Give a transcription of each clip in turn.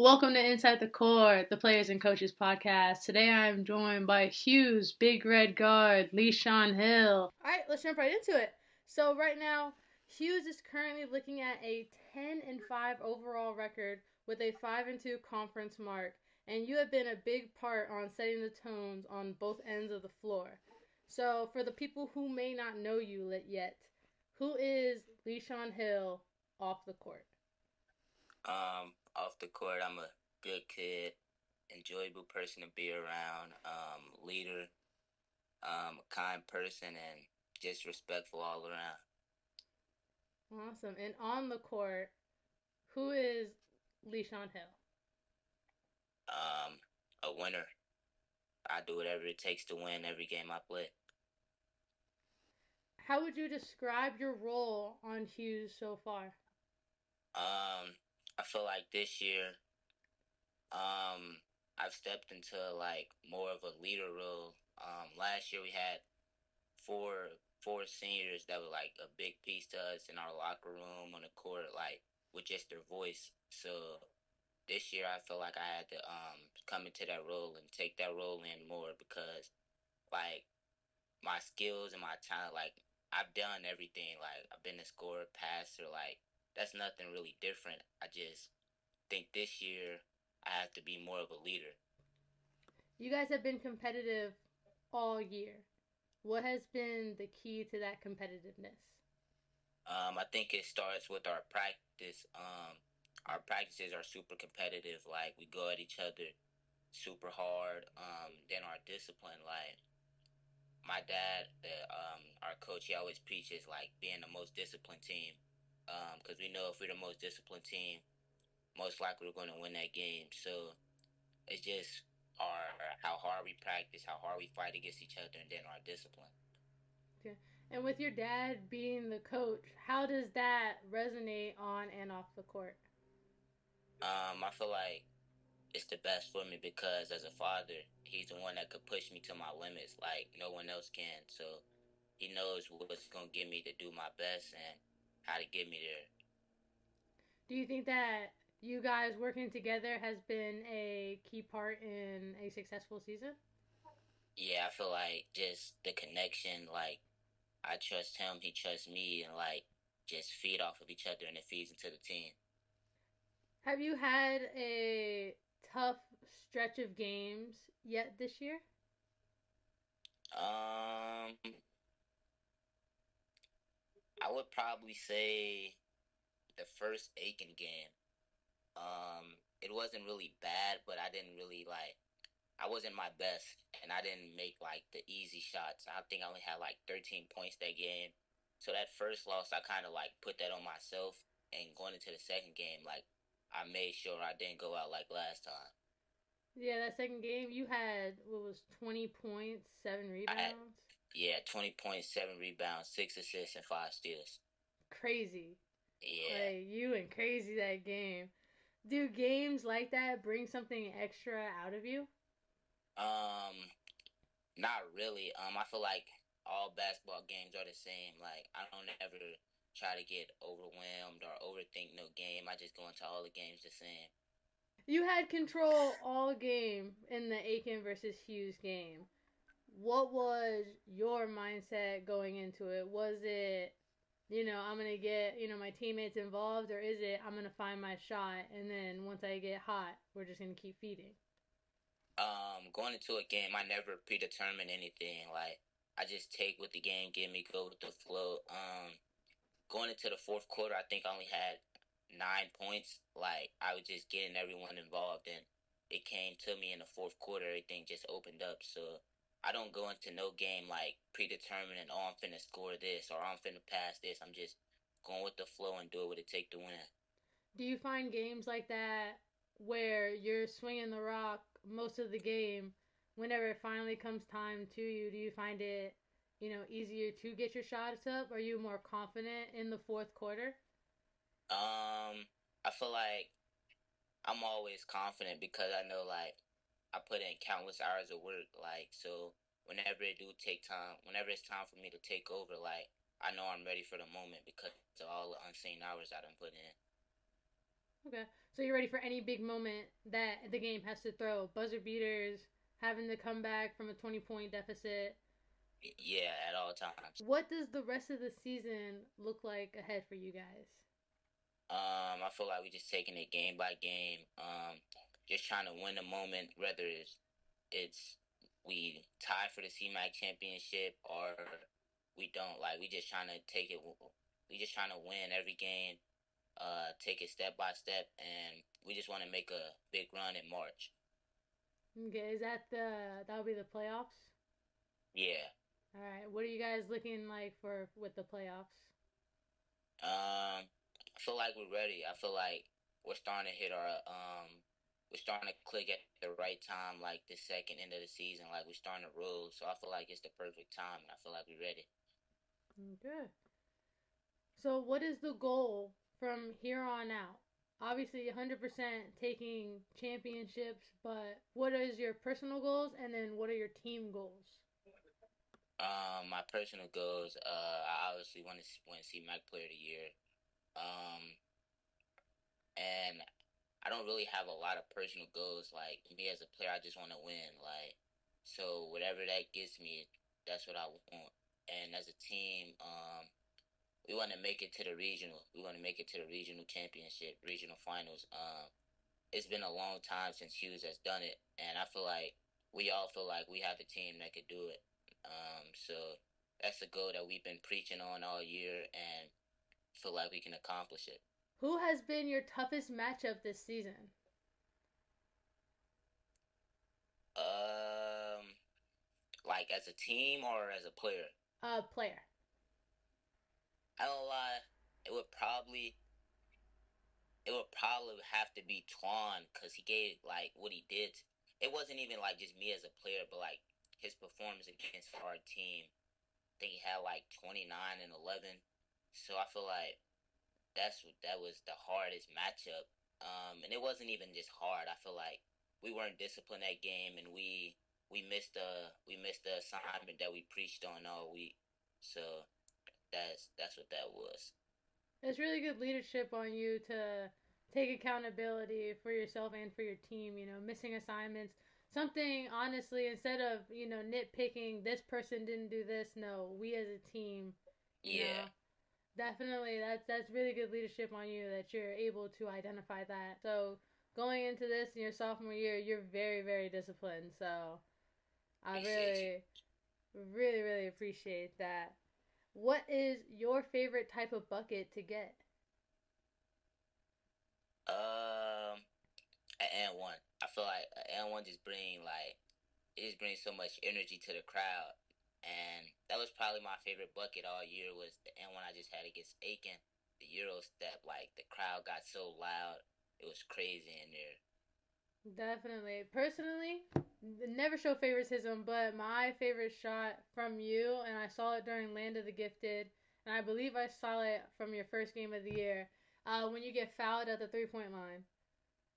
Welcome to Inside the Court, the Players and Coaches podcast. Today I am joined by Hughes, Big Red Guard, Leishawn Hill. All right, let's jump right into it. So right now, Hughes is currently looking at a 10-5 overall record with a 5-2 conference mark, and you have been a big part on setting the tones on both ends of the floor. So for the people who may not know you yet, who is Leishawn Hill off the court? Off the court, I'm a good kid, enjoyable person to be around, leader, a kind person, and just respectful all around. Awesome. And on the court, who is Leishawn Hill? A winner. I do whatever it takes to win every game I play. How would you describe your role on Hughes so far? I feel like this year, I've stepped into like more of a leader role. Last year we had four seniors that were like a big piece to us in our locker room on the court, like with just their voice. So this year I feel like I had to come into that role and take that role in more because like my skills and my talent, like I've done everything. Like I've been a scorer, passer, like that's nothing really different. I just think this year I have to be more of a leader. You guys have been competitive all year. What has been the key to that competitiveness? I think it starts with our practice. Our practices are super competitive. Like we go at each other super hard. Then our discipline, like my dad, our coach, he always preaches like being the most disciplined team. Because we know if we're the most disciplined team, most likely we're going to win that game. So it's just our how hard we practice, how hard we fight against each other, and then our discipline. Okay. And with your dad being the coach, how does that resonate on and off the court? I feel like it's the best for me because as a father, he's the one that could push me to my limits like no one else can. So he knows what's gonna get me to do my best and how to get me there. Do you think that you guys working together has been a key part in a successful season? Yeah, I feel like just the connection, like I trust him, he trusts me, and like just feed off of each other and it feeds into the team. Have you had a tough stretch of games yet this year? Um, I would probably say the first Aiken game. It wasn't really bad, but I didn't really like. I wasn't my best, and I didn't make like the easy shots. I think I only had like 13 points that game. So that first loss, I kind of like put that on myself. And going into the second game, like I made sure I didn't go out like last time. Yeah, that second game you had what was 20 points, 7 I had rebounds. yeah, 20 points, 7 rebounds, 6 assists, and 5 steals. Crazy. Yeah. Like you went crazy that game. Do games like that bring something extra out of you? Um, Not really. I feel like all basketball games are the same. Like I don't ever try to get overwhelmed or overthink no game. I just go into all the games the same. You had control all game in the Aiken versus Hughes game. What was your mindset going into it? Was it, I'm going to get, my teammates involved, or is it, I'm going to find my shot, and then once I get hot, we're just going to keep feeding? Going into a game, I never predetermine anything. Like I just take what the game give me, go with the flow. Going into the fourth quarter, I think I only had 9 points. Like I was just getting everyone involved, and it came to me in the fourth quarter. Everything just opened up. So I don't go into no game like predetermining. Oh, I'm finna score this or I'm finna pass this. I'm just going with the flow and do what it take to win. Do you find games like that where you're swinging the rock most of the game? Whenever it finally comes time to you, do you find it, easier to get your shots up? Are you more confident in the fourth quarter? I feel like I'm always confident because I know like I put in countless hours of work. Like so, whenever it's time for me to take over, like I know I'm ready for the moment because of all the unseen hours I done put in. Okay. So you're ready for any big moment that the game has to throw. Buzzer beaters, having to come back from a 20-point deficit. Yeah, at all times. What does the rest of the season look like ahead for you guys? I feel like we just taking it game by game. Just trying to win the moment, whether it's we tie for the CMAC championship or we don't. Like we just trying to take it. We just trying to win every game. Take it step by step, and we just want to make a big run in March. Okay, is that'll be the playoffs? Yeah. All right. What are you guys looking like for with the playoffs? I feel like we're ready. I feel like we're starting to hit our we're starting to click at the right time, like the second end of the season. Like we're starting to roll. So I feel like it's the perfect time, and I feel like we're ready. Okay. So what is the goal from here on out? Obviously, 100% taking championships, but what is your personal goals, and then what are your team goals? My personal goals. I obviously want to see Mac Player of the Year. Um, and I don't really have a lot of personal goals. Like me as a player, I just want to win. Like so, whatever that gets me, that's what I want. And as a team, we want to make it to the regional. We want to make it to the regional championship, regional finals. It's been a long time since Hughes has done it, and I feel like we all feel like we have the team that could do it. So that's a goal that we've been preaching on all year, and feel like we can accomplish it. Who has been your toughest matchup this season? Um, like as a team or as a player? Player. I don't lie. It would probably it would probably have to be Twan because he gave like what he did. It wasn't even like just me as a player, but like his performance against our team. I think he had like 29 and 11. So I feel like that was the hardest matchup. And it wasn't even just hard. I feel like we weren't disciplined that game, and we missed the assignment that we preached on all week. So that's what that was. It's really good leadership on you to take accountability for yourself and for your team, missing assignments. Something, honestly, instead of, nitpicking, this person didn't do this, no, we as a team, you Yeah. know, definitely that's really good leadership on you that you're able to identify that. So going into this in your sophomore year, you're very, very disciplined. So I Appreciate you. really, really, really appreciate that. What is your favorite type of bucket to get? Um, an and one. I feel like an and one just bring like it just brings so much energy to the crowd, and that was probably my favorite bucket all year was the and one I just had against Aiken. The Euro step, like the crowd got so loud, it was crazy in there. Definitely. Personally, never show favoritism, but my favorite shot from you, and I saw it during Land of the Gifted, and I believe I saw it from your first game of the year, when you get fouled at the 3 point line.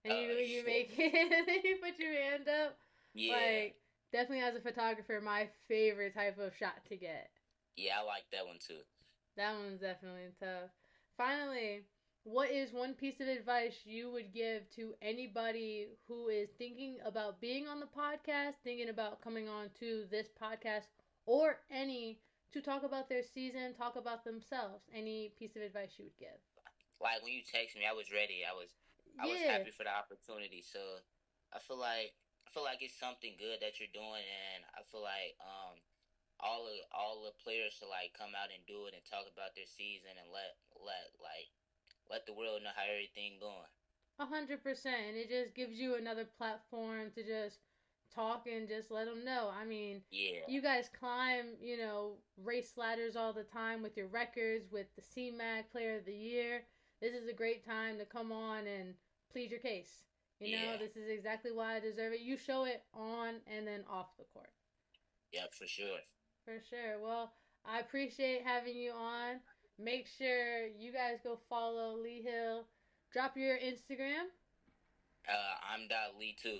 And you Yeah, make it, you put your hand up. yeah, Like, definitely as a photographer, my favorite type of shot to get. yeah. I like that one too. That one's definitely tough. Finally, what is one piece of advice you would give to anybody who is thinking about being on the podcast, thinking about coming on to this podcast, or any to talk about their season, talk about themselves? Any piece of advice you would give? Like when you text me, I was ready. I was Yeah, happy for the opportunity. So I feel like I feel like it's something good that you're doing, and I feel like all the players should like come out and do it and talk about their season and let the world know how everything going. 100%. It just gives you another platform to just talk and just let them know. I mean, Yeah, you guys climb, race ladders all the time with your records, with the CMAC Player of the Year. This is a great time to come on and plead your case. yeah, This is exactly why I deserve it. You show it on and then off the court. yeah, for sure. For sure. Well, I appreciate having you on. Make sure you guys go follow Lee Hill. Drop your Instagram. I'm Dot Lee too.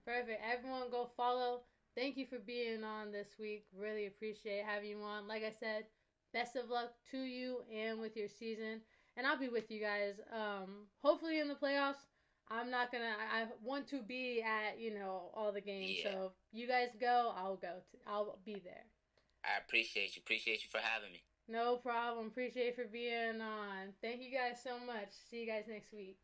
Perfect. Everyone go follow. Thank you for being on this week. Really appreciate having you on. Like I said, best of luck to you and with your season. and I'll be with you guys. Hopefully in the playoffs. I'm not gonna. I want to be at all the games. Yeah. So if you guys go, I'll go. I'll be there. I appreciate you. Appreciate you for having me. No problem. Appreciate you for being on. Thank you guys so much. See you guys next week.